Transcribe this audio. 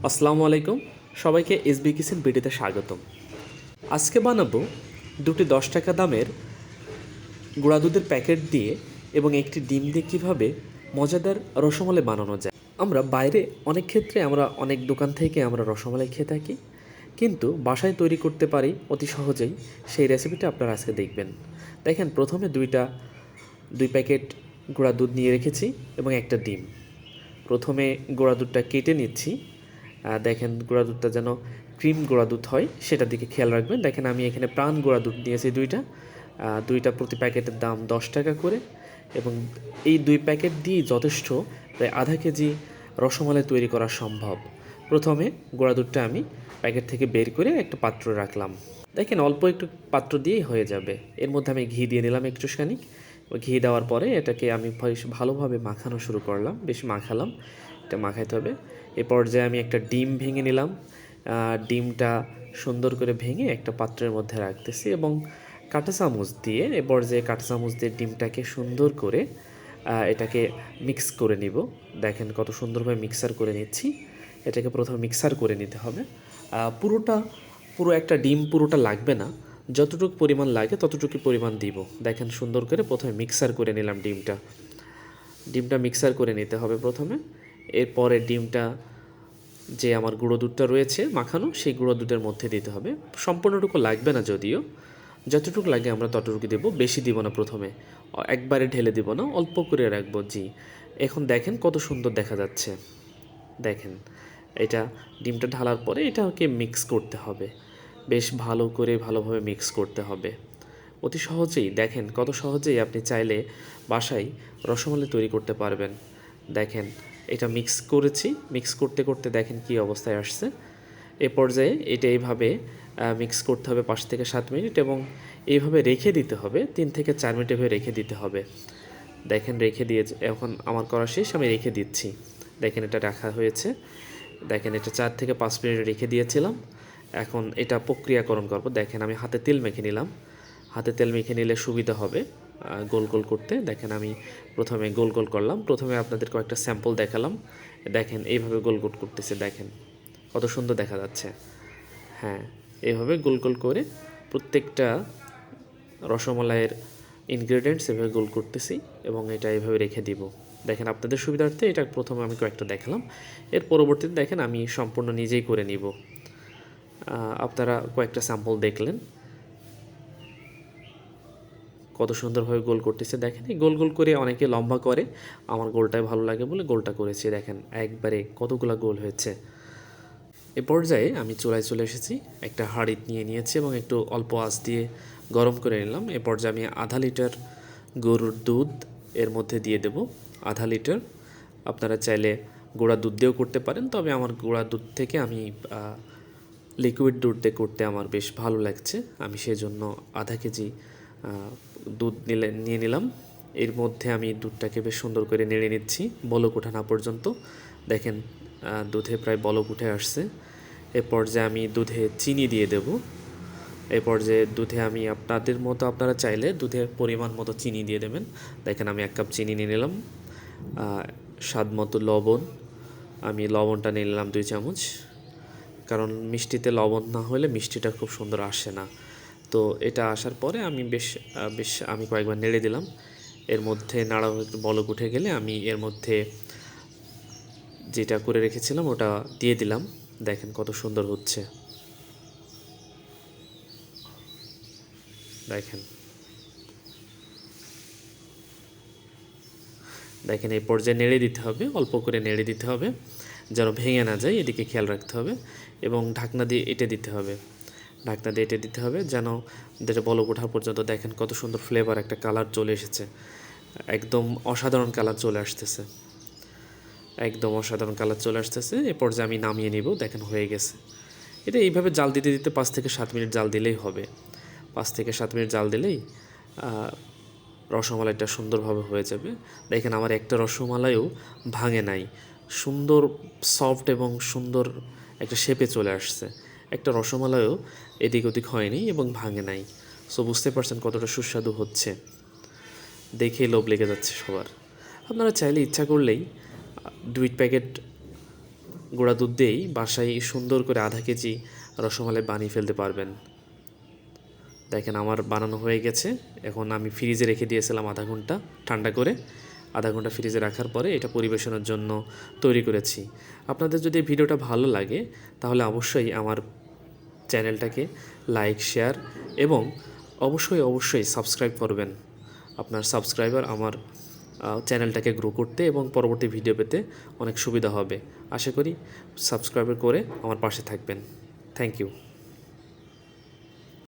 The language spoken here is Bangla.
আসসালামু আলাইকুম, সবাইকে এসবি কিচেন ভিডিওতে স্বাগতম। আজকে বানাবো দুটি 10 টাকা দামের গুঁড়া দুধের প্যাকেট দিয়ে এবং একটি ডিম দিয়ে কীভাবে মজাদার রসমালাই বানানো যায়। আমরা বাইরে অনেক ক্ষেত্রে অনেক দোকান থেকে আমরা রসমালাই খেয়ে থাকি, কিন্তু বাসায় তৈরি করতে পারি অতি সহজেই। সেই রেসিপিটা আপনারা আজকে দেখবেন। দেখেন, প্রথমে দুই প্যাকেট গুঁড়া দুধ নিয়ে রেখেছি এবং একটা ডিম। প্রথমে গুঁড়া দুধটা কেটে নিচ্ছি। দেখেন, গুঁড়া দুধটা যেন ক্রিম গুঁড়া দুধ হয় সেটার দিকে খেয়াল রাখবেন। দেখেন, আমি এখানে প্রাণ গুঁড়া দুধ নিয়েছি দুইটা প্রতি প্যাকেটের দাম 10 টাকা করে, এবং এই 2 প্যাকেট দিয়েই যথেষ্ট, প্রায় আধা কেজি রসমালাই তৈরি করা সম্ভব। প্রথমে গুঁড়া দুধটা আমি প্যাকেট থেকে বের করে একটা পাত্রে রাখলাম। দেখেন, অল্প একটু পাত্র দিয়েই হয়ে যাবে। এর মধ্যে আমি ঘি দিয়ে নিলাম একটুখানি। ঘি দেওয়ার পরে এটাকে আমি ভালোভাবে মাখানো শুরু করলাম, বেশ মাখালাম। এটা মাখাইতে হবে। এ পর্যায়ে আমি একটা ডিম ভেঙে নিলাম। ডিমটা সুন্দর করে ভেঙে একটা পাত্রের মধ্যে রাখতেছি এবং কাঁটা চামচ দিয়ে ডিমটাকে সুন্দর করে এটাকে মিক্স করে নিব। দেখেন কত সুন্দরভাবে মিক্সার করে নিচ্ছি। এটাকে প্রথমে মিক্সার করে নিতে হবে। পুরো একটা ডিম পুরোটা লাগবে না, যতটুকু পরিমাণ লাগে ততটুকু পরিমাণ দিব। দেখেন, সুন্দর করে প্রথমে মিক্সার করে নিলাম ডিমটা মিক্সার করে নিতে হবে প্রথমে। এরপরে ডিমটা, যে আমার গুঁড়ো দুধটা রয়েছে মাখানো, সেই গুঁড়ো দুধের মধ্যে দিতে হবে। সম্পূর্ণটুকু লাগবে না, যদিও যতটুকু লাগে আমরা ততটুকু দেবো, বেশি দিব না। প্রথমে একবারে ঢেলে দিব না, অল্প করে রাখবো। জি, এখন দেখেন কত সুন্দর দেখা যাচ্ছে। দেখেন, এটা ডিমটা ঢালার পরে এটাকে মিক্স করতে হবে, বেশ ভালোভাবে মিক্স করতে হবে। অতি সহজেই, দেখেন কত সহজেই আপনি চাইলে বাসায় রসমালাই তৈরি করতে পারবেন। দেখেন, এটা মিক্স করতে করতে দেখেন কি অবস্থায় আসছে। এ পর্যায়ে এটা এইভাবে মিক্স করতে হবে 5 থেকে 7 মিনিট, এবং এইভাবে রেখে দিতে হবে 3 থেকে 4 মিনিট এভাবে রেখে দিতে হবে। দেখেন, রেখে দিয়ে এখন আমার করা শেষ, আমি রেখে দিচ্ছি। দেখেন, এটা রাখা হয়েছে। দেখেন, এটা 4 থেকে 5 মিনিট রেখে দিয়েছিলাম। এখন এটা প্রক্রিয়াকরণ করব। দেখেন, আমি হাতে তেল মেখে নিলাম। হাতে তেল মেখে নিলে সুবিধা হবে গোল গোল করতে। দেখেন, আমি প্রথমে গোল গোল করলাম। প্রথমে আপনাদের কয়েকটা স্যাম্পল দেখালাম। দেখেন, এইভাবে গোল গোল করতেছে। দেখেন কত সুন্দর দেখা যাচ্ছে। হ্যাঁ, এইভাবে গোল গোল করে প্রত্যেকটা রসমালাইয়ের ইনগ্রেডিয়েন্টস এভাবে গোল করতেছি এবং এটা এইভাবে রেখে দিব। দেখেন, আপনাদের সুবিধার্থে এটা প্রথমে আমি কয়েকটা দেখালাম। এর পরবর্তীতে দেখেন আমি সম্পূর্ণ নিজেই করে নিব। আপনারা কয়েকটা স্যাম্পল দেখলেন কত সুন্দরভাবে গোল করতেছে। দেখেন, এই গোল গোল করে অনেকে লম্বা করে, আমার গোলটাই ভালো লাগে বলে গোলটা করেছি। দেখেন, একবারে কতগুলো গোল হয়েছে। এ পর্যায়ে আমি চুলায় চলে এসেছি, একটা হাঁড়ি নিয়ে নিয়েছি এবং একটু অল্প আঁচ দিয়ে গরম করে নিলাম। এ পর্যায়ে আমি আধা লিটার গরুর দুধ এর মধ্যে দিয়ে দেব। আধা লিটার। আপনারা চাইলে গুঁড়া দুধ দিয়েও করতে পারেন, তবে আমার গুঁড়া দুধ থেকে আমি লিকুইড দুধ দিয়ে করতে আমার বেশ ভালো লাগছে। আমি সেজন্য আধা কেজি দুধ নিয়ে নিলাম। এর মধ্যে আমি দুধটাকে বেশ সুন্দর করে নেড়ে নিচ্ছি বলক ওঠা না পর্যন্ত। দেখেন, দুধে প্রায় বলক উঠে আসছে। এ পর্যায়ে আমি দুধে চিনি দিয়ে দেব। এ পর্যায়ে দুধে আমি আপনাদের মতো, আপনারা চাইলে দুধে পরিমাণ মতো চিনি দিয়ে দেবেন। দেখেন, আমি 1 কাপ চিনি নিয়ে নিলাম। স্বাদ মতো লবণ, আমি লবণটা নিয়ে নিলাম 2 চামচ, কারণ মিষ্টিতে লবণ না হলে মিষ্টিটা খুব সুন্দর আসে না। তো এটা আসার পরে আমি বেশ আমি কয়েকবার নেড়ে দিলাম। এর মধ্যে নাড়া একটু বলক উঠে গেলে আমি এর মধ্যে যেটা করে রেখেছিলাম ওটা দিয়ে দিলাম। দেখেন কত সুন্দর হচ্ছে। দেখেন দেখেন এই পর্যায়ে নেড়ে দিতে হবে, অল্প করে নেড়ে দিতে হবে যেন ভেঙে না যায়, এদিকে খেয়াল রাখতে হবে। এবং ঢাকনা দিয়ে এঁটে দিতে হবে, যেন যেটা বলক ওঠা পর্যন্ত। দেখেন কত সুন্দর ফ্লেভার, একটা কালার চলে এসেছে, একদম অসাধারণ কালার চলে আসতেছে। এ পর্যায়ে আমি নামিয়ে নিব। দেখেন, হয়ে গেছে। এটা এইভাবে জাল দিতে দিতে 5 থেকে 7 মিনিট জাল দিলেই হবে। 5 থেকে 7 মিনিট জাল দিলেই রসমালাইটা সুন্দরভাবে হয়ে যাবে। দেখেন, আমার একটা রসমালাইও ভাঙে নাই, সুন্দর সফট এবং সুন্দর একটা শেপে চলে আসছে। একটা রসমালাইও এদিক ওদিক হয়নি এবং ভাঙে নাই। সো বুঝতে পারছেন কতটা সুস্বাদু হচ্ছে, দেখেই লোভ লেগে যাচ্ছে সবার। আপনারা চাইলে ইচ্ছা করলেই 2 প্যাকেট গুঁড়া দুধ দিয়েই বাসায় সুন্দর করে আধা কেজি রসমালাই বানিয়ে ফেলতে পারবেন। দেখেন আমার বানানো হয়ে গেছে। এখন আমি ফ্রিজে রেখে দিয়েছিলাম আধা ঘন্টা ঠান্ডা করে। আধা ঘন্টা ফ্রিজে রাখার পরে এটা পরিবেশনের জন্য তৈরি করেছি। আপনাদের যদি ভিডিওটা ভালো লাগে তাহলে অবশ্যই আমার চ্যানেলটাকে লাইক, শেয়ার এবং অবশ্যই সাবস্ক্রাইব করবেন। আপনার সাবস্ক্রাইবার আমার চ্যানেলটাকে গ্রো করতে এবং পরবর্তী ভিডিও পেতে অনেক সুবিধা হবে। আশা করি সাবস্ক্রাইব করে আমার পাশে থাকবেন। Thank you.